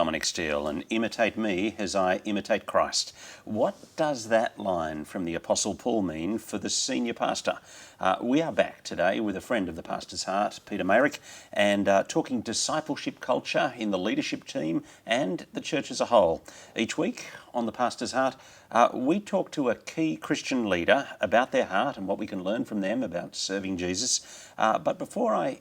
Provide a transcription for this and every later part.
Dominic Steele, and imitate me as I imitate Christ. What does that line from the Apostle Paul mean for the senior pastor? We are back today with a friend of the pastor's heart, Peter Mayrick, and talking discipleship culture in the leadership team and the church as a whole. Each week on the pastor's heart, we talk to a key Christian leader about their heart and what we can learn from them about serving Jesus. But before I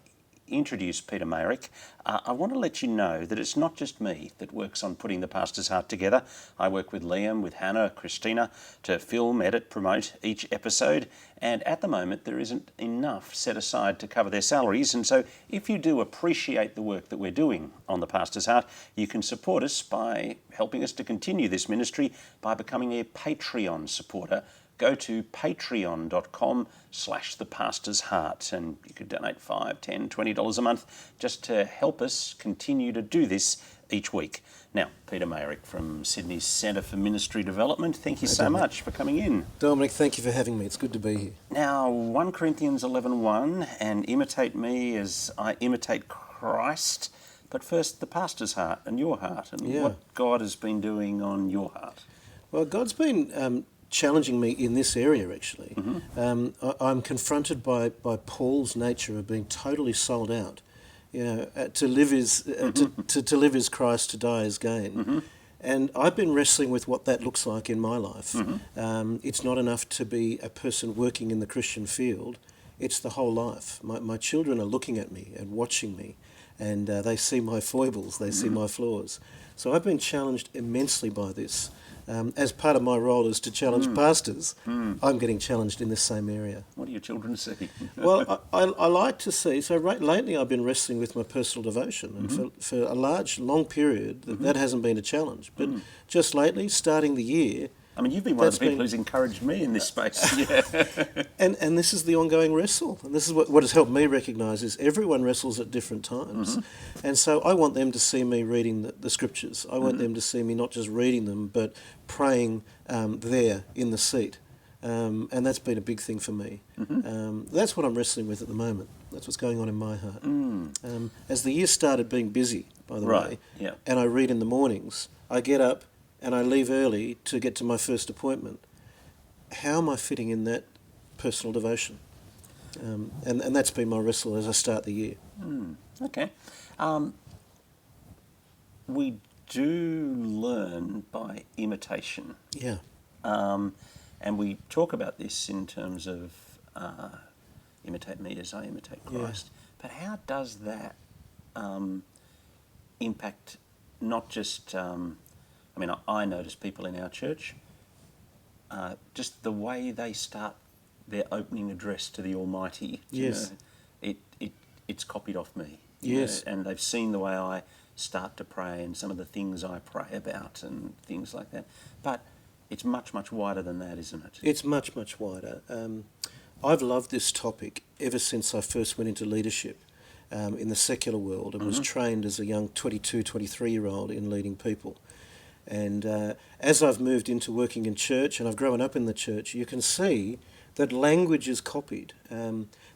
introduce Peter Mayrick, I want to let you know that it's not just me that works on putting the pastor's heart together. I work with Liam, with Hannah, Christina to film, edit, promote each episode, and at the moment there isn't enough set aside to cover their salaries, and so if you do appreciate the work that we're doing on the pastor's heart, you can support us by helping us to continue this ministry by becoming a Patreon supporter. Go to patreon.com/thepastor'sheart and you could donate $5, $10, $20 a month just to help us continue to do this each week. Now, Peter Mayrick from Sydney's Centre for Ministry Development, thank you so much for coming in. Dominic, thank you for having me. It's good to be here. Now, 1 Corinthians 11:1 and imitate me as I imitate Christ. But first, the pastor's heart and your heart and what God has been doing on your heart. Well, God's been challenging me in this area, actually. I'm confronted by Paul's nature of being totally sold out. You know, to live is to live is Christ, to die is gain. And I've been wrestling with what that looks like in my life. It's not enough to be a person working in the Christian field. It's the whole life. My children are looking at me and watching me, and they see my foibles, they see my flaws. So I've been challenged immensely by this. As part of my role is to challenge pastors, I'm getting challenged in this same area. What do your children see? Well, I like to see, so lately I've been wrestling with my personal devotion, and for a long period, that hasn't been a challenge. But just lately, starting the year... I mean, you've been one of the people who's encouraged me in this space. And this is the ongoing wrestle. And this is what has helped me recognise is everyone wrestles at different times. And so I want them to see me reading the scriptures. I want them to see me not just reading them, but praying there in the seat. And that's been a big thing for me. That's what I'm wrestling with at the moment. That's what's going on in my heart. As the year started being busy, by the way, and I read in the mornings, I get up and I leave early to get to my first appointment. How am I fitting in that personal devotion? And that's been my wrestle as I start the year. Okay. We do learn by imitation. Yeah. And we talk about this in terms of imitate me as I imitate Christ. But how does that impact not just... I mean, I notice people in our church, just the way they start their opening address to the Almighty. Yes. You know, it's copied off me. Yes. You know, and they've seen the way I start to pray and some of the things I pray about and things like that. But it's much, much wider than that, isn't it? It's much, much wider. I've loved this topic ever since I first went into leadership in the secular world and was trained as a young 22, 23-year-old in leading people. And as I've moved into working in church and I've grown up in the church, you can see that language is copied.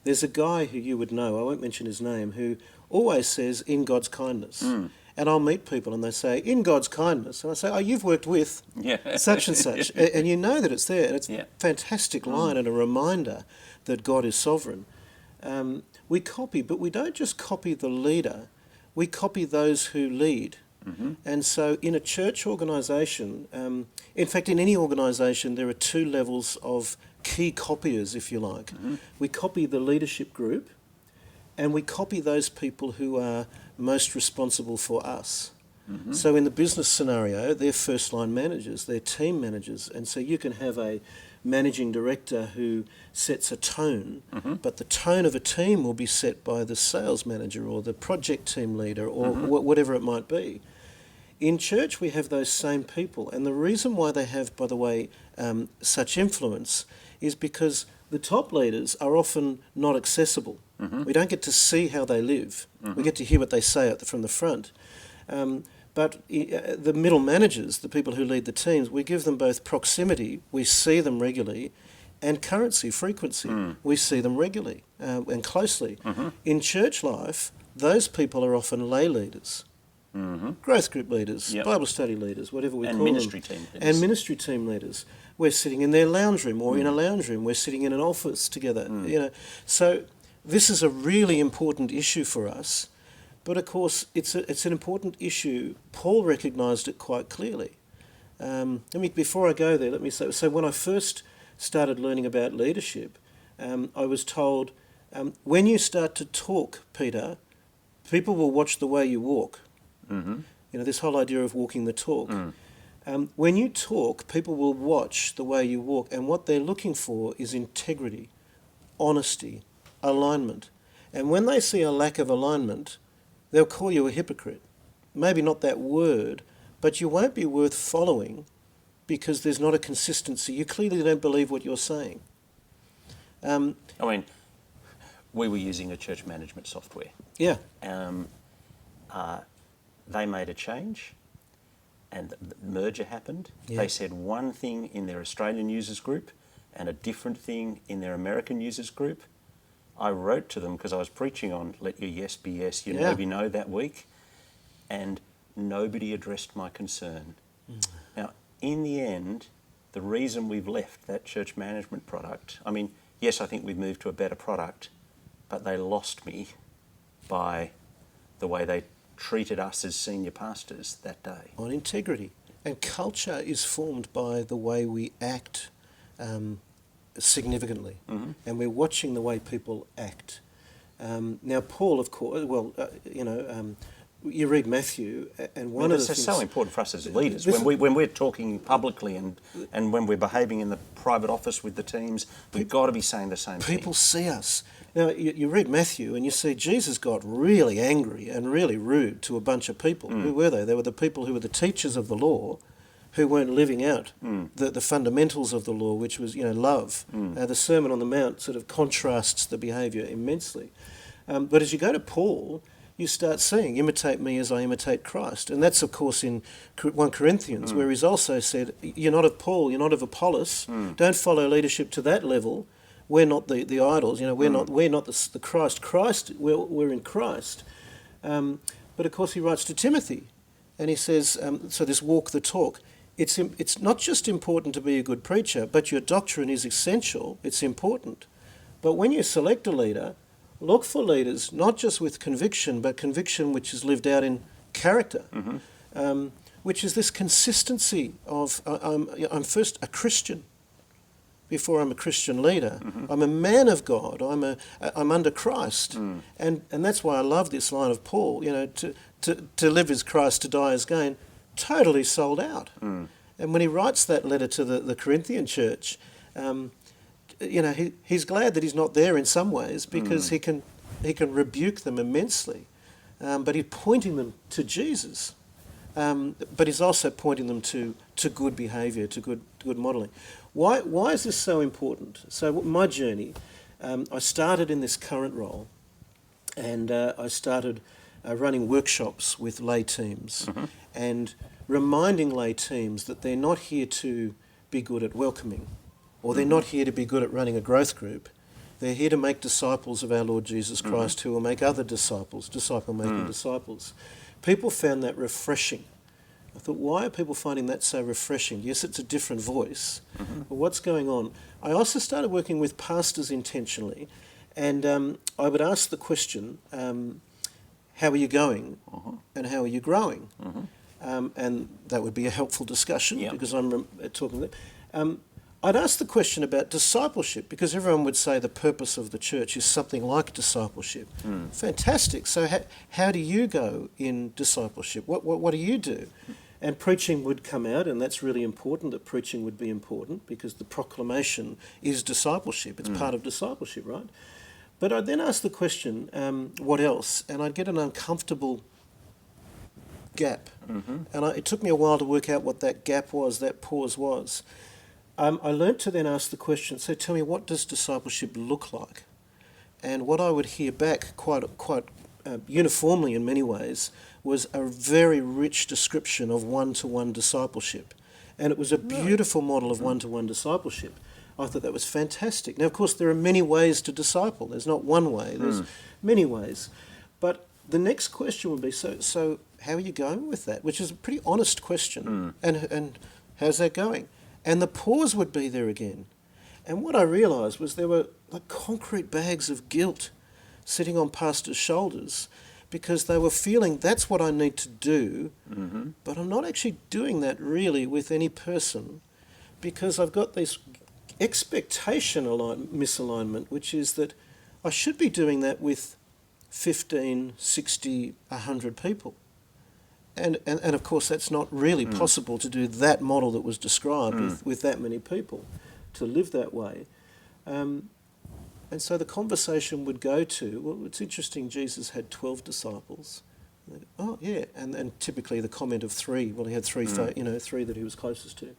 There's a guy who you would know, I won't mention his name, who always says, in God's kindness. And I'll meet people and they say, in God's kindness. And I say, oh, you've worked with such and such. And you know that it's there. And it's a fantastic line and a reminder that God is sovereign. We copy, but we don't just copy the leader. We copy those who lead. And so in a church organisation, in fact in any organisation there are two levels of key copiers, if you like. We copy the leadership group and we copy those people who are most responsible for us. So in the business scenario, they're first line managers, they're team managers, and so you can have a managing director who sets a tone, but the tone of a team will be set by the sales manager or the project team leader or whatever it might be. In church, we have those same people, and the reason why they have, by the way, such influence is because the top leaders are often not accessible. We don't get to see how they live. We get to hear what they say from the front. But the middle managers, the people who lead the teams, we give them both proximity, we see them regularly, and currency, frequency. We see them regularly and closely. In church life, those people are often lay leaders. growth group leaders, Yep. Bible study leaders, whatever we And call ministry them. team leaders. And ministry team leaders. We're sitting in their lounge room or in a lounge room. We're sitting in an office together. So this is a really important issue for us. But of course, it's an important issue. Paul recognised it quite clearly. Before I go there, let me say, so when I first started learning about leadership, I was told, when you start to talk, Peter, people will watch the way you walk. This whole idea of walking the talk. When you talk, people will watch the way you walk, and what they're looking for is integrity, honesty, alignment. And when they see a lack of alignment, they'll call you a hypocrite. Maybe not that word, but you won't be worth following because there's not a consistency. You clearly don't believe what you're saying. We were using a church management software. Yeah. They made a change and the merger happened. Yeah. They said one thing in their Australian users group and a different thing in their American users group. I wrote to them because I was preaching on let your yes be yes, your no be no that week, and nobody addressed my concern. Now, in the end, the reason we've left that church management product, yes, I think we've moved to a better product, but they lost me by the way they treated us as senior pastors that day. On integrity. And culture is formed by the way we act significantly. And we're watching the way people act. Now, Paul, of course, you read Matthew, and one of the things... It's so important for us as leaders. When we're talking publicly and when we're behaving in the private office with the teams, we've got to be saying the same thing. People see us. Now, you read Matthew and you see Jesus got really angry and really rude to a bunch of people. Who were they? They were the people who were the teachers of the law, who weren't living out the fundamentals of the law, which was, love. The Sermon on the Mount sort of contrasts the behaviour immensely. But as you go to Paul, you start seeing, imitate me as I imitate Christ. And that's, of course, in 1 Corinthians, where he's also said, you're not of Paul, you're not of Apollos. Don't follow leadership to that level. We're not the idols, we're not the Christ. We're in Christ. But of course he writes to Timothy, and he says, so this walk the talk. It's not just important to be a good preacher, but your doctrine is essential. It's important. But when you select a leader, look for leaders not just with conviction, but conviction which is lived out in character, which is this consistency of I'm first a Christian before I'm a Christian leader. I'm a man of God. I'm under Christ, and that's why I love this line of Paul. To live is Christ, to die is gain. Totally sold out. And when he writes that letter to the Corinthian church, he's glad that he's not there in some ways because he can rebuke them immensely, but he's pointing them to Jesus. But he's also pointing them to good behaviour, to good modelling. Why is this so important? So my journey, I started in this current role, and I started running workshops with lay teams and reminding lay teams that they're not here to be good at welcoming, or they're not here to be good at running a growth group. They're here to make disciples of our Lord Jesus Christ who will make other disciples, disciple-making disciples. People found that refreshing. I thought, why are people finding that so refreshing? Yes, it's a different voice, but what's going on? I also started working with pastors intentionally, and I would ask the question, how are you going and how are you growing? And that would be a helpful discussion because I'm talking to them. I'd ask the question about discipleship because everyone would say the purpose of the church is something like discipleship. Fantastic. So how do you go in discipleship? What do you do? And preaching would come out, and that's really important, that preaching would be important because the proclamation is discipleship. It's part of discipleship, right? But I'd then ask the question, what else? And I'd get an uncomfortable gap. And it took me a while to work out what that gap was, that pause was. I learnt to then ask the question, so tell me, what does discipleship look like? And what I would hear back quite uniformly in many ways was a very rich description of one-to-one discipleship. And it was a beautiful model of one-to-one discipleship. I thought that was fantastic. Now, of course, there are many ways to disciple. There's not one way. There's many ways. But the next question would be, so how are you going with that? Which is a pretty honest question. And how's that going? And the pause would be there again. And what I realised was there were like concrete bags of guilt sitting on pastors' shoulders because they were feeling that's what I need to do, but I'm not actually doing that really with any person because I've got this expectation misalignment, which is that I should be doing that with 15, 60, 100 people. And of course that's not really possible to do that model that was described with that many people, to live that way. And so the conversation would go to, well, it's interesting, Jesus had 12 disciples. Oh, yeah, and typically the comment of 3, well, he had 3, 3 that he was closest to.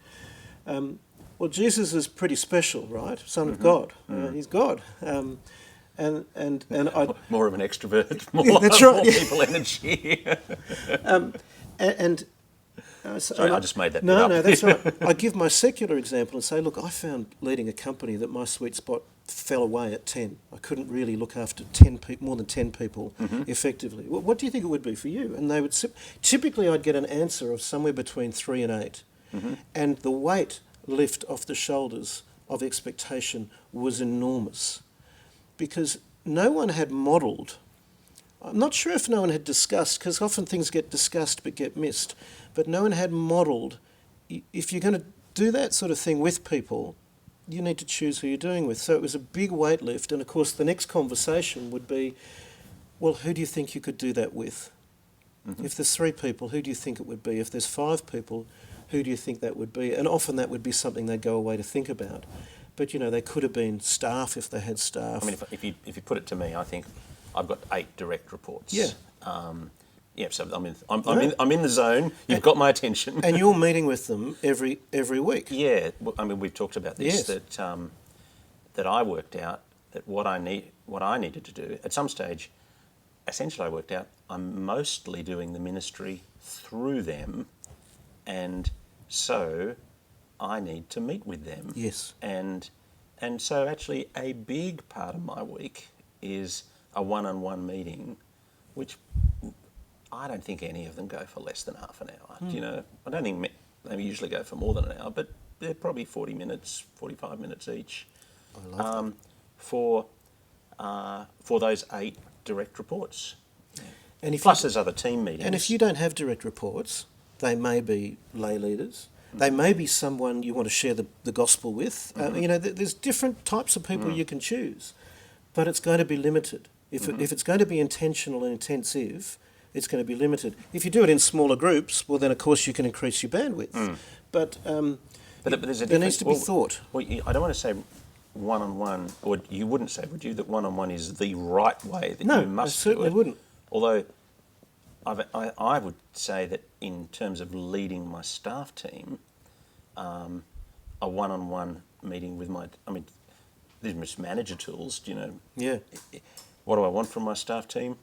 Well, Jesus is pretty special, right? Son of God. He's God. And I more of an extrovert, that's right, more people energy. Sorry, I just made that No, up. no, that's right. I give my secular example and say, look, I found leading a company that my sweet spot fell away at 10. I couldn't really look after 10 people, more than 10 people effectively. Well, what do you think it would be for you? And they would typically I'd get an answer of somewhere between 3 and 8. And the weight lift off the shoulders of expectation was enormous because no one had modelled. I'm not sure if no one had discussed, because often things get discussed but get missed, but no one had modelled, if you're going to do that sort of thing with people, you need to choose who you're doing with. So it was a big weight lift, and of course the next conversation would be, well, who do you think you could do that with? If there's 3 people, who do you think it would be? If there's 5 people, who do you think that would be? And often that would be something they'd go away to think about. But, they could have been staff if they had staff. I mean, if you put it to me, I think I've got 8 direct reports. Yeah. So I'm in the zone. You've got my attention. And you're meeting with them every week. Yeah. I mean, we've talked about this. Yes. That I worked out that what I needed to do at some stage. Essentially, I worked out I'm mostly doing the ministry through them, and so I need to meet with them. Yes. And so actually a big part of my week is a one-on-one meeting, which I don't think any of them go for less than half an hour. I don't think they usually go for more than an hour, but they're probably 40 minutes, 45 minutes each. I love that. For those 8 direct reports. And Plus there's other team meetings. And if you don't have direct reports, they may be lay leaders. They may be someone you want to share the gospel with. There's different types of people you can choose, but it's going to be limited. If it's going to be intentional and intensive, it's going to be limited. If you do it in smaller groups, well, then of course you can increase your bandwidth. But there needs to be thought. Well, I don't want to say one-on-one, or you wouldn't say, would you, that one-on-one is the right way that you must do it? No, I certainly wouldn't. Although I would say that in terms of leading my staff team, a one-on-one meeting with these are manager tools, Yeah. What do I want from my staff team?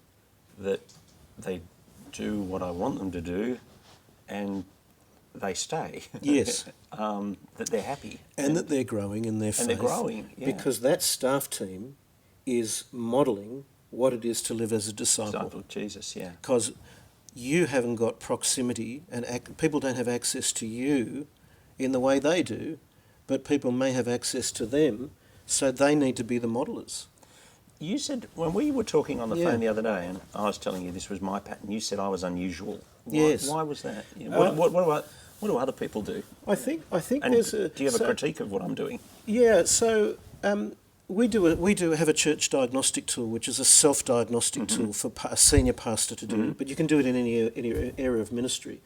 That they do what I want them to do and they stay. Yes. That they're happy. And that they're growing in their faith. And they're growing, yeah. Because that staff team is modelling what it is to live as a disciple. Disciple of Jesus, yeah. Because you haven't got proximity and people don't have access to you in the way they do, but people may have access to them, so they need to be the modelers. You said, when we were talking on the phone the other day, and I was telling you this was my pattern, you said I was unusual. Yes. Why was that? What do other people do? I think And there's do you have a critique of what I'm doing? Yeah, so we do have a church diagnostic tool, which is a self-diagnostic tool for a senior pastor to do, but you can do it in any area of ministry.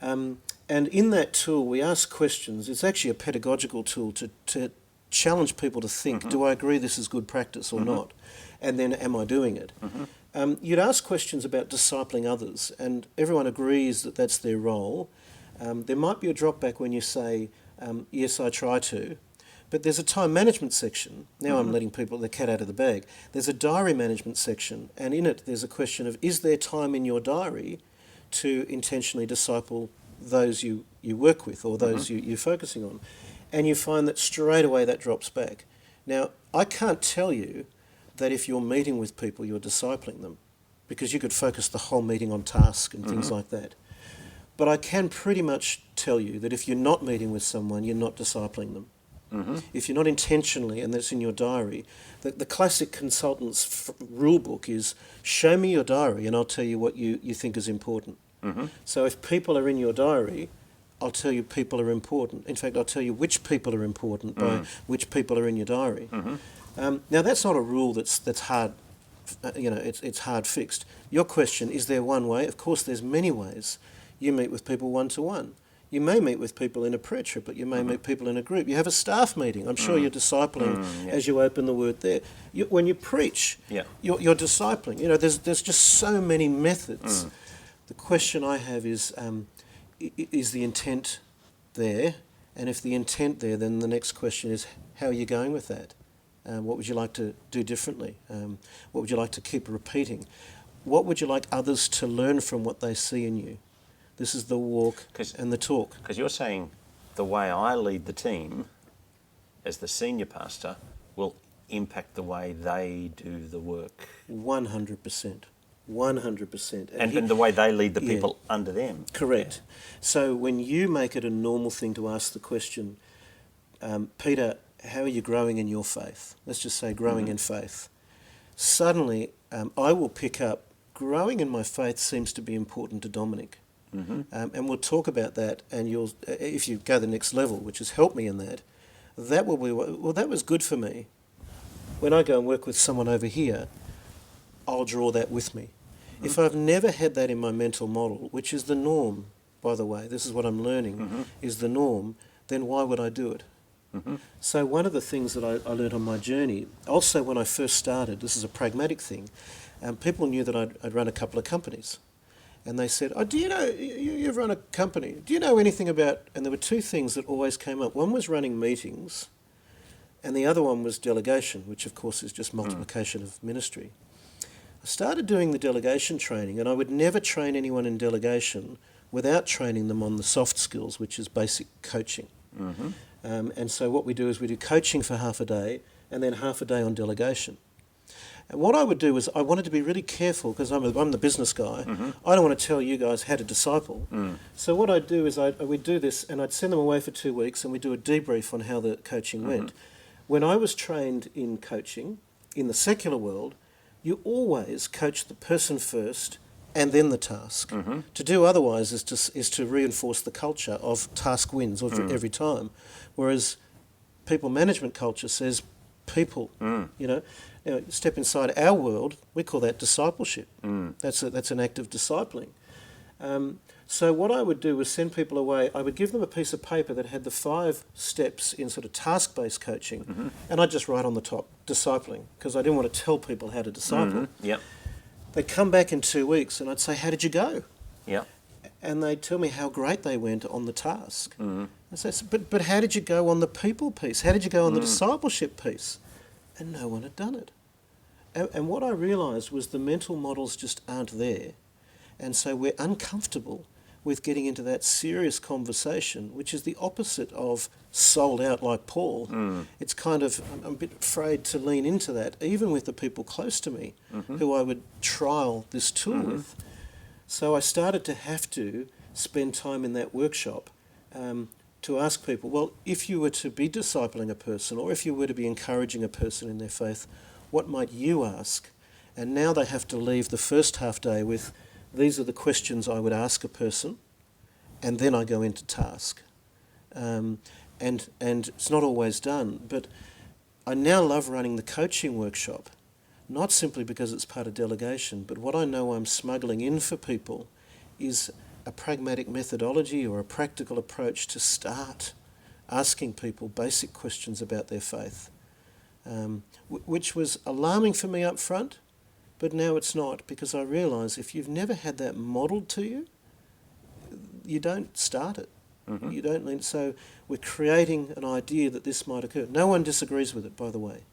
And in that tool, we ask questions. It's actually a pedagogical tool to challenge people to think, do I agree this is good practice or not? And then, am I doing it? You'd ask questions about discipling others, and everyone agrees that that's their role. There might be a drop back when you say, yes, I try to, but there's a time management section. Now I'm letting people the cat out of the bag. There's a diary management section, and in it there's a question of, is there time in your diary to intentionally disciple those you work with or those you're focusing on? And you find that straight away that drops back. Now, I can't tell you that if you're meeting with people, you're discipling them, because you could focus the whole meeting on task and things like that. But I can pretty much tell you that if you're not meeting with someone, you're not discipling them. If you're not intentionally, and that's in your diary, the classic consultant's rule book is, show me your diary and I'll tell you what you think is important. So if people are in your diary, I'll tell you people are important. In fact, I'll tell you which people are important by which people are in your diary. Now, that's not a rule that's hard, it's hard fixed. Your question, is there one way? Of course, there's many ways. You meet with people one-to-one. You may meet with people in a prayer trip, but you may meet people in a group. You have a staff meeting. I'm sure you're discipling as you open the word there. When you preach, you're discipling. There's just so many methods. The question I have is the intent there? And if the intent there, then the next question is, how are you going with that? What would you like to do differently? What would you like to keep repeating? What would you like others to learn from what they see in you? This is the walk and the talk. Because you're saying the way I lead the team as the senior pastor will impact the way they do the work. 100%. 100%. And the way they lead the people under them. Correct. So when you make it a normal thing to ask the question, Peter, how are you growing in your faith? Let's just say growing in faith. Suddenly, I will pick up, growing in my faith seems to be important to Dominic. And we'll talk about that, and if you go the next level, which is help me in that, that will be, well, that was good for me. When I go and work with someone over here, I'll draw that with me. If I've never had that in my mental model, which is the norm, by the way, this is what I'm learning, is the norm, then why would I do it? So one of the things that I learned on my journey, also when I first started, this is a pragmatic thing, people knew that I'd run a couple of companies. And they said, do you know, you've run a company, do you know anything about, and there were two things that always came up. One was running meetings, and the other one was delegation, which of course is just multiplication of ministry. I started doing the delegation training, and I would never train anyone in delegation without training them on the soft skills, which is basic coaching. And so what we do is we do coaching for half a day, and then half a day on delegation. And what I would do is I wanted to be really careful, because I'm the business guy. I don't want to tell you guys how to disciple. So what I'd do is we'd do this, and I'd send them away for 2 weeks, and we'd do a debrief on how the coaching went. When I was trained in coaching, in the secular world, you always coach the person first and then the task. To do otherwise is to reinforce the culture of task wins every time. Whereas people management culture says people, Now, step inside our world, we call that discipleship. That's an act of discipling. So what I would do was send people away. I would give them a piece of paper that had the 5 steps in sort of task-based coaching, and I'd just write on the top, discipling, because I didn't want to tell people how to disciple. They'd come back in 2 weeks, and I'd say, how did you go? And they'd tell me how great they went on the task. I say, but how did you go on the people piece? How did you go on the discipleship piece? And no one had done it. And what I realised was the mental models just aren't there. And so we're uncomfortable with getting into that serious conversation, which is the opposite of sold out like Paul. It's kind of, I'm a bit afraid to lean into that, even with the people close to me, who I would trial this tool with. So I started to have to spend time in that workshop to ask people, well, if you were to be discipling a person, or if you were to be encouraging a person in their faith, what might you ask? And now they have to leave the first half day with, these are the questions I would ask a person, and then I go into task. And it's not always done, but I now love running the coaching workshop, not simply because it's part of delegation, but what I know I'm smuggling in for people is a pragmatic methodology or a practical approach to start asking people basic questions about their faith, which was alarming for me up front, but now it's not, because I realise if you've never had that modelled to you, you don't start it. You don't learn. So we're creating an idea that this might occur. No one disagrees with it, by the way.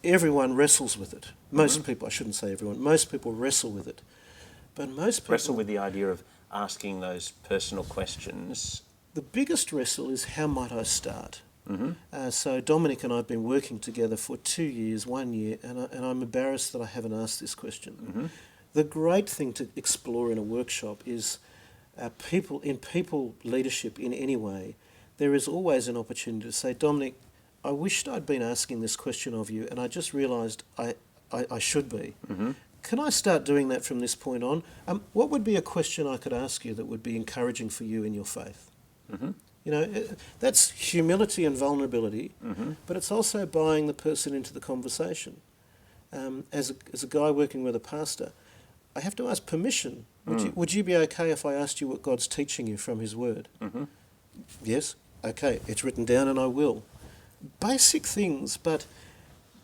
Everyone wrestles with it. Most people, I shouldn't say everyone, most people wrestle with it. But most people wrestle with the idea of asking those personal questions. The biggest wrestle is, how might I start? So Dominic and I have been working together for 2 years, 1 year, and I'm embarrassed that I haven't asked this question. The great thing to explore in a workshop is people leadership in any way. There is always an opportunity to say, Dominic, I wished I'd been asking this question of you, and I just realised I should be. Can I start doing that from this point on? What would be a question I could ask you that would be encouraging for you in your faith? You know, that's humility and vulnerability, but it's also buying the person into the conversation. As a guy working with a pastor, I have to ask permission. Would you be okay if I asked you what God's teaching you from His Word? Yes? Okay, it's written down and I will. Basic things, but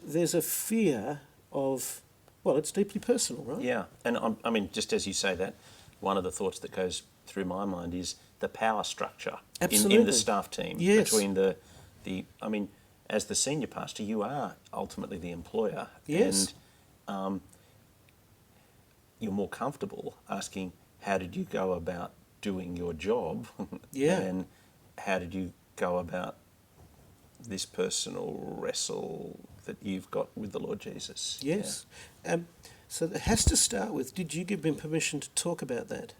there's a fear of, well, it's deeply personal, right? Yeah, and I mean, just as you say that, one of the thoughts that goes through my mind is the power structure in the staff team. Yes. Between the I mean, as the senior pastor, you are ultimately the employer. Yes. And you're more comfortable asking, how did you go about doing your job? Yeah. And how did you go about this personal wrestle that you've got with the Lord Jesus? Yes. So it has to start with, did you give him permission to talk about that?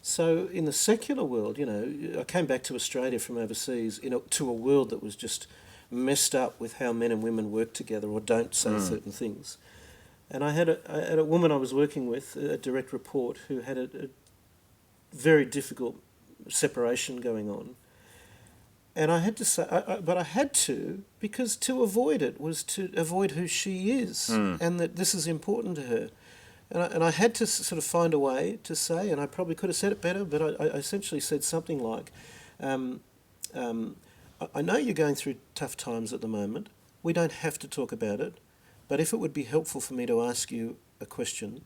So in the secular world, you know, I came back to Australia from overseas, to a world that was just messed up with how men and women work together or don't say certain things. And I had a woman I was working with, a direct report, who had a very difficult separation going on. And I had to say, but I had to, because to avoid it was to avoid who she is, and that this is important to her. And I had to sort of find a way to say, and I probably could have said it better, but I essentially said something like, I know you're going through tough times at the moment. We don't have to talk about it, but if it would be helpful for me to ask you a question,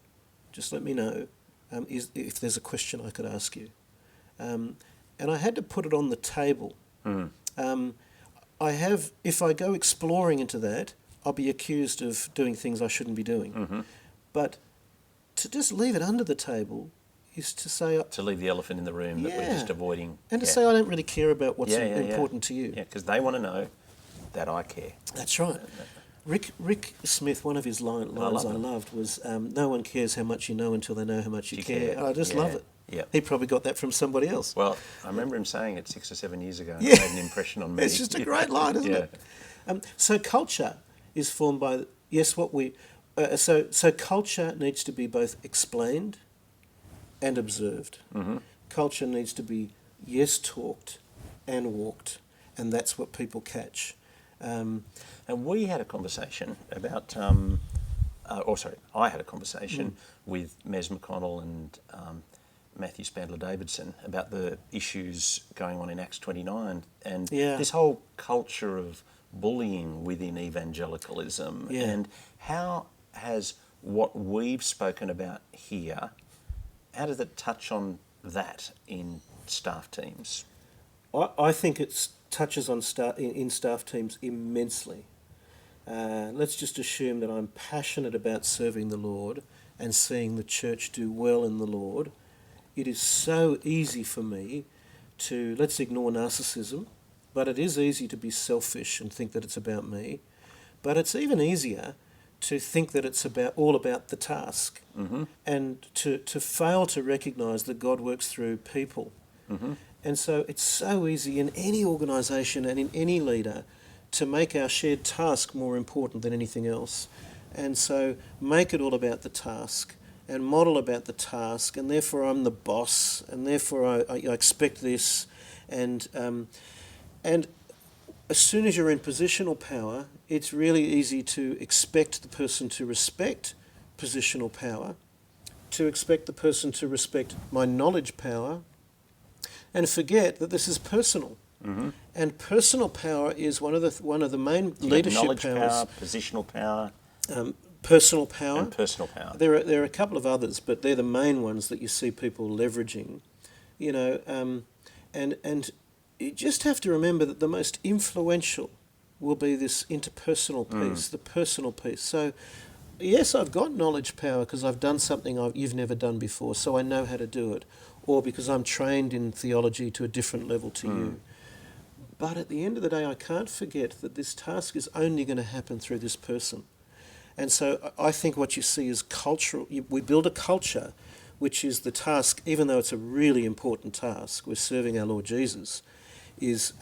just let me know if there's a question I could ask you. And I had to put it on the table. If I go exploring into that, I'll be accused of doing things I shouldn't be doing. But to just leave it under the table is to say... To leave the elephant in the room that we're just avoiding. And to say I don't really care about what's important to you. Yeah, because they want to know that I care. That's right. Rick Smith, one of his lines I loved was, no one cares how much you know until they know how much you care. And I just love it. Yeah. He probably got that from somebody else. Well, I remember him saying it 6 or 7 years ago, and it made an impression on me. It's just a great line, isn't it? So culture is formed by, so culture needs to be both explained and observed. Culture needs to be, talked and walked, and that's what people catch. And we had a conversation about, I had a conversation with Mez McConnell and Matthew Spandler-Davidson about the issues going on in Acts 29 and this whole culture of bullying within evangelicalism. And how has what we've spoken about here, how does it touch on that in staff teams? I think it touches on in staff teams immensely. Let's just assume that I'm passionate about serving the Lord and seeing the church do well in the Lord. It is so easy for me to, let's ignore narcissism, but it is easy to be selfish and think that it's about me. But it's even easier to think that it's all about the task, and to fail to recognise that God works through people. And so it's so easy in any organisation and in any leader to make our shared task more important than anything else. And so make it all about the task and model about the task, and therefore I'm the boss, and therefore I expect this. And as soon as you're in positional power, it's really easy to expect the person to respect positional power, to expect the person to respect my knowledge power, and forget that this is personal. And personal power is one of the main leadership knowledge powers. Power, positional power, personal power. and personal power. There are a couple of others, but they're the main ones that you see people leveraging. And you just have to remember that the most influential will be this interpersonal piece, the personal piece. So, yes, I've got knowledge power because I've done something you've never done before, so I know how to do it, or because I'm trained in theology to a different level to you. But at the end of the day, I can't forget that this task is only going to happen through this person. And so I think what you see is cultural. We build a culture which is the task, even though it's a really important task, we're serving our Lord Jesus, is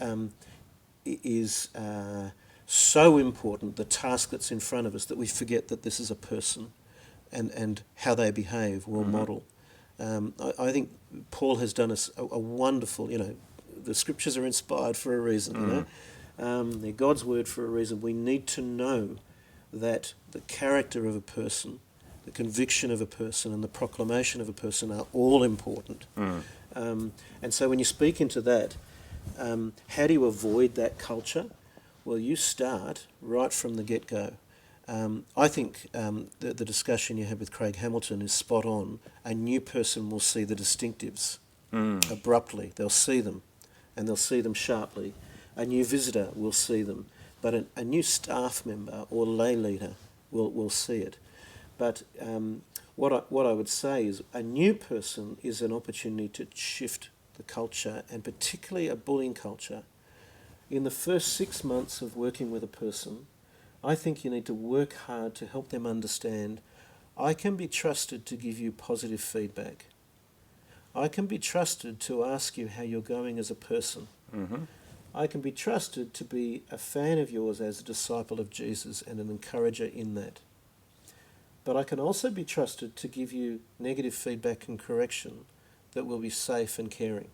so important, the task that's in front of us, that we forget that this is a person and how they behave will model. I think Paul has done a wonderful, the scriptures are inspired for a reason, they're God's word for a reason. We need to know that the character of a person, the conviction of a person and the proclamation of a person are all important. And so when you speak into that, how do you avoid that culture? Well, you start right from the get-go. I think the discussion you had with Craig Hamilton is spot on. A new person will see the distinctives abruptly. They'll see them, and they'll see them sharply. A new visitor will see them, but a new staff member or lay leader will see it. But what I would say is a new person is an opportunity to shift the culture, and particularly a bullying culture. In the first 6 months of working with a person, I think you need to work hard to help them understand, I can be trusted to give you positive feedback. I can be trusted to ask you how you're going as a person. I can be trusted to be a fan of yours as a disciple of Jesus and an encourager in that. But I can also be trusted to give you negative feedback and correction that will be safe and caring.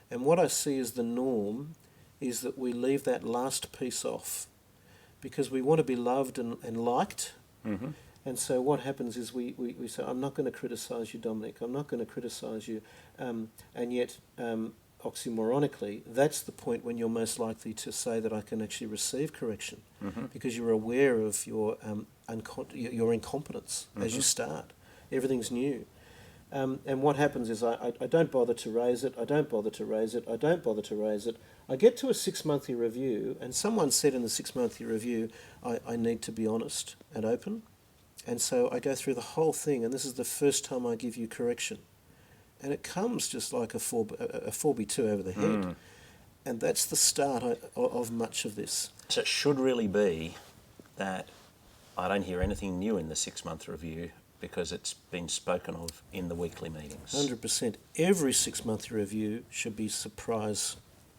And what I see as the norm is that we leave that last piece off because we want to be loved and liked. And so what happens is we say, I'm not going to criticise you, Dominic. I'm not going to criticise you. And yet, oxymoronically, that's the point when you're most likely to say that I can actually receive correction because you're aware of your incompetence as you start. Everything's new. And what happens is I don't bother to raise it, I don't bother to raise it, I don't bother to raise it. I get to a 6-monthly review, and someone said in the 6-monthly review, I need to be honest and open. And so I go through the whole thing, and this is the first time I give you correction. And it comes just like a 4B2 over the head. And that's the start of much of this. So it should really be that I don't hear anything new in the 6-month review because it's been spoken of in the weekly meetings. 100%. Every 6-month review should be surprise.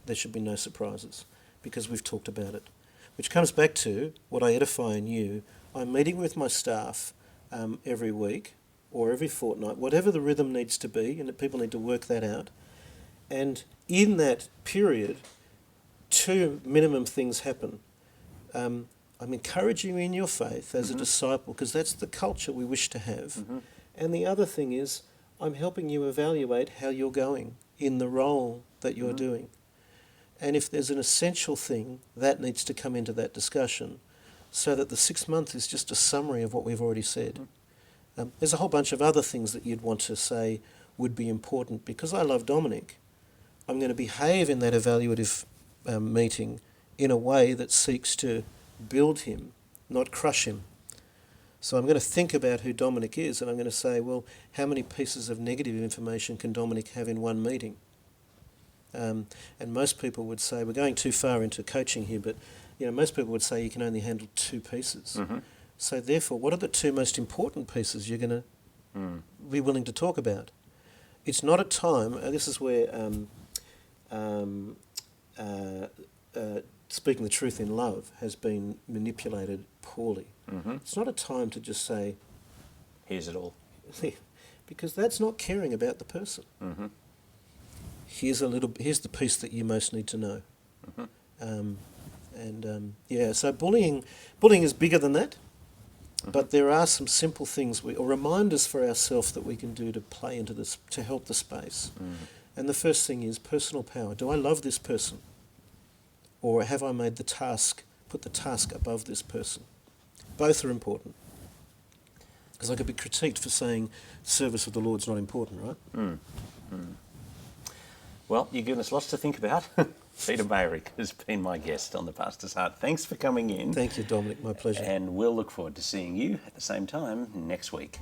There should be no surprises because we've talked about it. Which comes back to what I edify in you. I'm meeting with my staff every week or every fortnight, whatever the rhythm needs to be, and people need to work that out. And in that period, 2 minimum things happen. I'm encouraging you in your faith as a disciple because that's the culture we wish to have. And the other thing is I'm helping you evaluate how you're going in the role that you're doing. And if there's an essential thing, that needs to come into that discussion so that the 6 months is just a summary of what we've already said. There's a whole bunch of other things that you'd want to say would be important. Because I love Dominic, I'm going to behave in that evaluative meeting in a way that seeks to build him, not crush him. So I'm going to think about who Dominic is, and I'm going to say, well, how many pieces of negative information can Dominic have in one meeting? And most people would say, we're going too far into coaching here, but most people would say you can only handle 2 pieces. So therefore, what are the 2 most important pieces you're going to be willing to talk about? It's not a time, this is where speaking the truth in love has been manipulated poorly. It's not a time to just say, here's it all. Because that's not caring about the person. Here's the piece that you most need to know. So bullying is bigger than that. But there are some simple things, or reminders for ourselves that we can do to play into this, to help the space. And the first thing is personal power. Do I love this person? Or have I made put the task above this person? Both are important. Because I could be critiqued for saying service of the Lord's not important, right? Well, you've given us lots to think about. Peter Mayrick has been my guest on The Pastor's Heart. Thanks for coming in. Thank you, Dominic. My pleasure. And we'll look forward to seeing you at the same time next week.